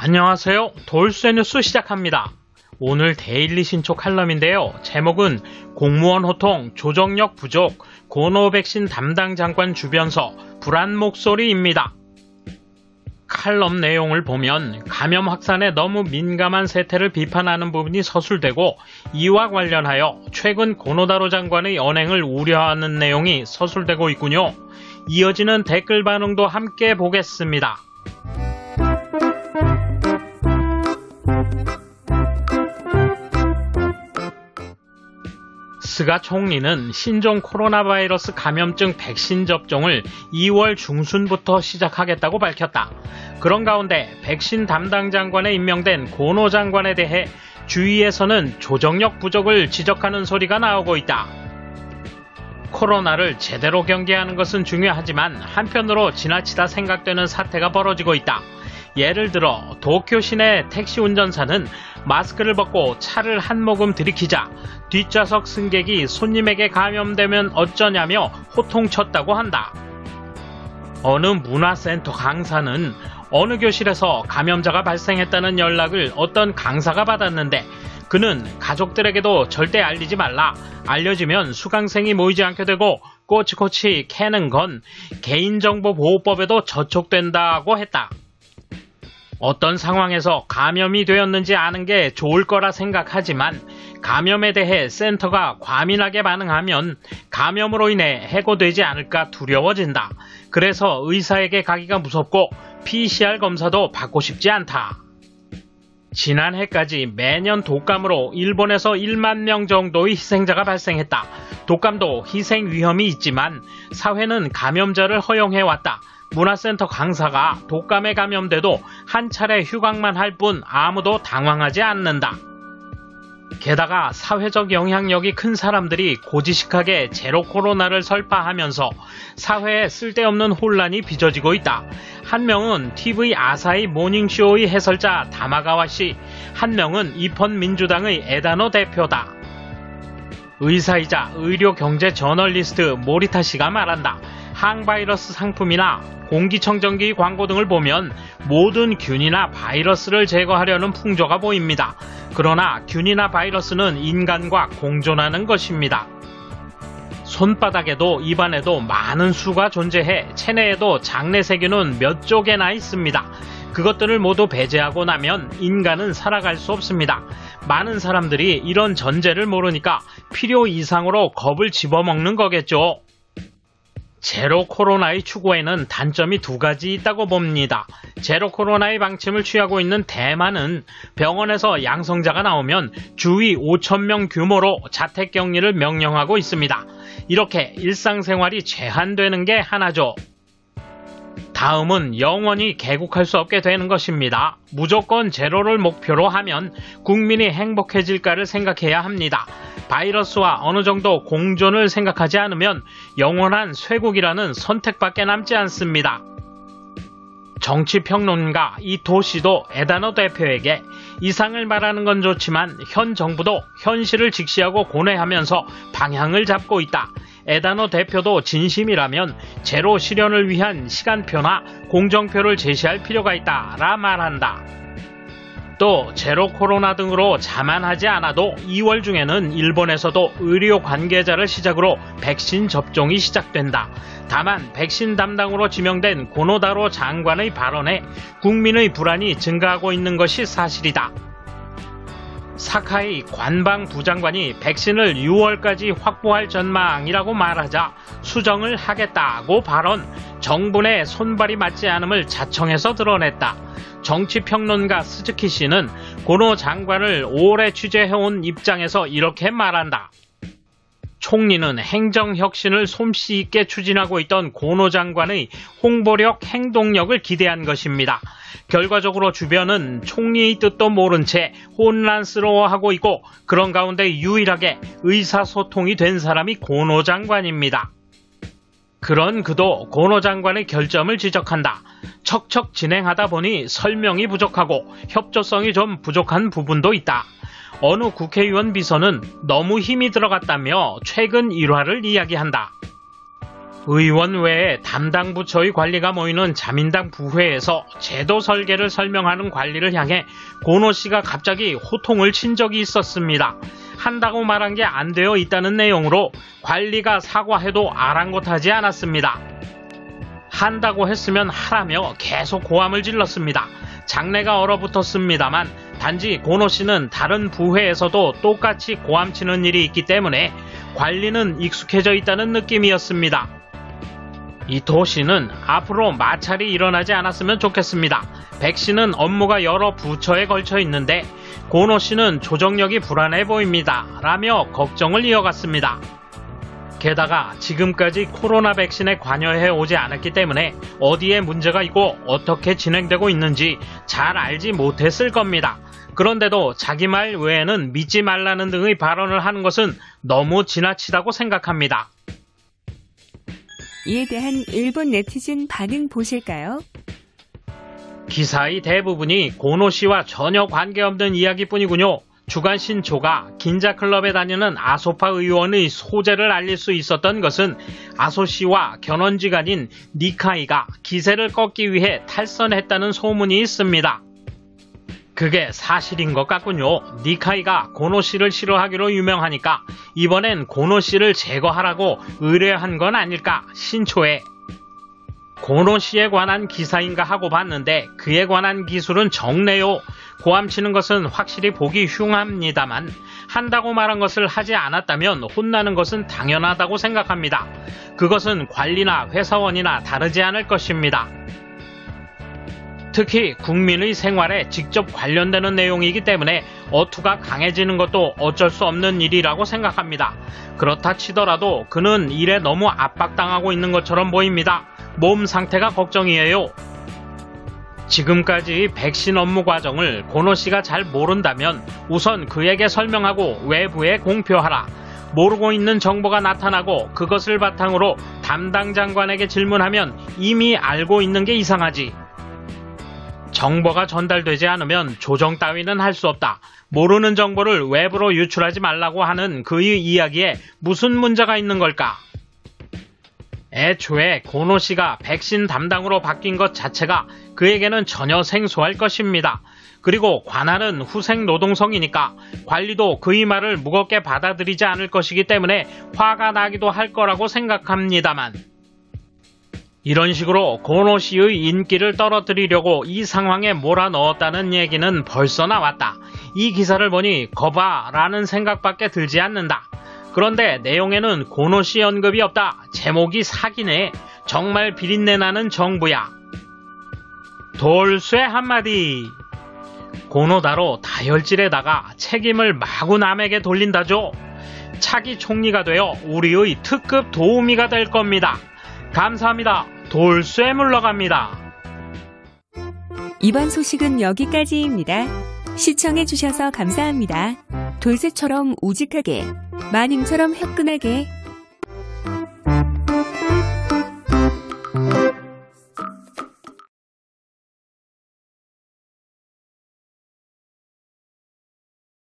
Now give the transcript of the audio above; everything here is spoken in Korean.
안녕하세요. 돌쇠 뉴스 시작합니다. 오늘 데일리 신초 칼럼인데요. 제목은 공무원 호통, 조정력 부족, 고노 백신 담당 장관 주변서, 불안 목소리입니다. 칼럼 내용을 보면 감염 확산에 너무 민감한 세태를 비판하는 부분이 서술되고, 이와 관련하여 최근 고노다로 장관의 언행을 우려하는 내용이 서술되고 있군요. 이어지는 댓글 반응도 함께 보겠습니다. 스가 총리는 신종 코로나 바이러스 감염증 백신 접종을 2월 중순부터 시작하겠다고 밝혔다. 그런 가운데 백신 담당 장관에 임명된 고노 장관에 대해 주위에서는 조정력 부족을 지적하는 소리가 나오고 있다. 코로나를 제대로 경계하는 것은 중요하지만 한편으로 지나치다 생각되는 사태가 벌어지고 있다. 예를 들어 도쿄 시내 택시 운전사는 마스크를 벗고 차를 한 모금 들이키자 뒷좌석 승객이 손님에게 감염되면 어쩌냐며 호통쳤다고 한다. 어느 문화센터 강사는 어느 교실에서 감염자가 발생했다는 연락을 어떤 강사가 받았는데 그는 가족들에게도 절대 알리지 말라. 알려지면 수강생이 모이지 않게 되고 꼬치꼬치 캐는 건 개인정보보호법에도 저촉된다고 했다. 어떤 상황에서 감염이 되었는지 아는 게 좋을 거라 생각하지만 감염에 대해 센터가 과민하게 반응하면 감염으로 인해 해고되지 않을까 두려워진다. 그래서 의사에게 가기가 무섭고 PCR 검사도 받고 싶지 않다. 지난해까지 매년 독감으로 일본에서 1만 명 정도의 희생자가 발생했다. 독감도 희생 위험이 있지만 사회는 감염자를 허용해왔다. 문화센터 강사가 독감에 감염돼도 한 차례 휴강만 할 뿐 아무도 당황하지 않는다. 게다가 사회적 영향력이 큰 사람들이 고지식하게 제로 코로나를 설파하면서 사회에 쓸데없는 혼란이 빚어지고 있다. 한 명은 TV 아사히 모닝쇼의 해설자 다마가와 씨, 한 명은 이펀 민주당의 에다노 대표다. 의사이자 의료경제 저널리스트 모리타 씨가 말한다. 항바이러스 상품이나 공기청정기 광고 등을 보면 모든 균이나 바이러스를 제거하려는 풍조가 보입니다. 그러나 균이나 바이러스는 인간과 공존하는 것입니다. 손바닥에도 입안에도 많은 수가 존재해 체내에도 장내 세균은 몇 쪽에나 있습니다. 그것들을 모두 배제하고 나면 인간은 살아갈 수 없습니다. 많은 사람들이 이런 전제를 모르니까 필요 이상으로 겁을 집어먹는 거겠죠. 제로 코로나의 추구에는 단점이 두 가지 있다고 봅니다. 제로 코로나의 방침을 취하고 있는 대만은 병원에서 양성자가 나오면 주위 5,000명 규모로 자택격리를 명령하고 있습니다. 이렇게 일상생활이 제한되는 게 하나죠. 다음은 영원히 개국할 수 없게 되는 것입니다. 무조건 제로를 목표로 하면 국민이 행복해질까를 생각해야 합니다. 바이러스와 어느 정도 공존을 생각하지 않으면 영원한 쇄국이라는 선택밖에 남지 않습니다. 정치평론가 이토 씨도 에다노 대표에게 이상을 말하는 건 좋지만 현 정부도 현실을 직시하고 고뇌하면서 방향을 잡고 있다. 에다노 대표도 진심이라면 제로 실현을 위한 시간표나 공정표를 제시할 필요가 있다라 말한다. 또 제로 코로나 등으로 자만하지 않아도 2월 중에는 일본에서도 의료 관계자를 시작으로 백신 접종이 시작된다. 다만 백신 담당으로 지명된 고노다로 장관의 발언에 국민의 불안이 증가하고 있는 것이 사실이다. 사카이 관방 부장관이 백신을 6월까지 확보할 전망이라고 말하자 수정을 하겠다고 발언, 정부 내 손발이 맞지 않음을 자청해서 드러냈다. 정치평론가 스즈키 씨는 고노 장관을 오래 취재해온 입장에서 이렇게 말한다. 총리는 행정혁신을 솜씨 있게 추진하고 있던 고노 장관의 홍보력, 행동력을 기대한 것입니다. 결과적으로 주변은 총리의 뜻도 모른 채 혼란스러워하고 있고 그런 가운데 유일하게 의사소통이 된 사람이 고노 장관입니다. 그런 그도 고노 장관의 결점을 지적한다. 척척 진행하다 보니 설명이 부족하고 협조성이 좀 부족한 부분도 있다. 어느 국회의원 비서는 너무 힘이 들어갔다며 최근 일화를 이야기한다. 의원 외에 담당 부처의 관리가 모이는 자민당 부회에서 제도 설계를 설명하는 관리를 향해 고노 씨가 갑자기 호통을 친 적이 있었습니다. 한다고 말한 게 안 되어 있다는 내용으로 관리가 사과해도 아랑곳하지 않았습니다. 한다고 했으면 하라며 계속 고함을 질렀습니다. 장내가 얼어붙었습니다만 단지 고노 씨는 다른 부회에서도 똑같이 고함치는 일이 있기 때문에 관리는 익숙해져 있다는 느낌이었습니다. 이토 씨는 앞으로 마찰이 일어나지 않았으면 좋겠습니다. 백 씨는 업무가 여러 부처에 걸쳐 있는데 고노 씨는 조정력이 불안해 보입니다. 라며 걱정을 이어갔습니다. 게다가 지금까지 코로나 백신에 관여해 오지 않았기 때문에 어디에 문제가 있고 어떻게 진행되고 있는지 잘 알지 못했을 겁니다. 그런데도 자기 말 외에는 믿지 말라는 등의 발언을 하는 것은 너무 지나치다고 생각합니다. 이에 대한 일본 네티즌 반응 보실까요? 기사의 대부분이 고노 씨와 전혀 관계없는 이야기뿐이군요. 주간 신초가 긴자클럽에 다니는 아소파 의원의 소재를 알릴 수 있었던 것은 아소 씨와 견원지간인 니카이가 기세를 꺾기 위해 탈선했다는 소문이 있습니다. 그게 사실인 것 같군요. 니카이가 고노 씨를 싫어하기로 유명하니까 이번엔 고노 씨를 제거하라고 의뢰한 건 아닐까 신초에. 고노 씨에 관한 기사인가 하고 봤는데 그에 관한 기술은 적네요. 고함치는 것은 확실히 보기 흉합니다만 한다고 말한 것을 하지 않았다면 혼나는 것은 당연하다고 생각합니다. 그것은 관리나 회사원이나 다르지 않을 것입니다. 특히 국민의 생활에 직접 관련되는 내용이기 때문에 어투가 강해지는 것도 어쩔 수 없는 일이라고 생각합니다. 그렇다 치더라도 그는 일에 너무 압박당하고 있는 것처럼 보입니다. 몸 상태가 걱정이에요. 지금까지 백신 업무 과정을 고노 씨가 잘 모른다면 우선 그에게 설명하고 외부에 공표하라. 모르고 있는 정보가 나타나고 그것을 바탕으로 담당 장관에게 질문하면 이미 알고 있는 게 이상하지. 정보가 전달되지 않으면 조정 따위는 할 수 없다. 모르는 정보를 외부로 유출하지 말라고 하는 그의 이야기에 무슨 문제가 있는 걸까? 애초에 고노 씨가 백신 담당으로 바뀐 것 자체가 그에게는 전혀 생소할 것입니다. 그리고 관할은 후생 노동성이니까 관리도 그의 말을 무겁게 받아들이지 않을 것이기 때문에 화가 나기도 할 거라고 생각합니다만 이런 식으로 고노 씨의 인기를 떨어뜨리려고 이 상황에 몰아넣었다는 얘기는 벌써 나왔다. 이 기사를 보니 거봐라는 생각밖에 들지 않는다. 그런데 내용에는 고노 씨 언급이 없다. 제목이 사기네. 정말 비린내 나는 정부야. 돌쇠 한마디. 고노다로 다혈질에다가 책임을 마구 남에게 돌린다죠. 차기 총리가 되어 우리의 특급 도우미가 될 겁니다. 감사합니다. 돌쇠 물러갑니다. 이번 소식은 여기까지입니다. 시청해주셔서 감사합니다. 돌쇠처럼 우직하게, 마님처럼 화끈하게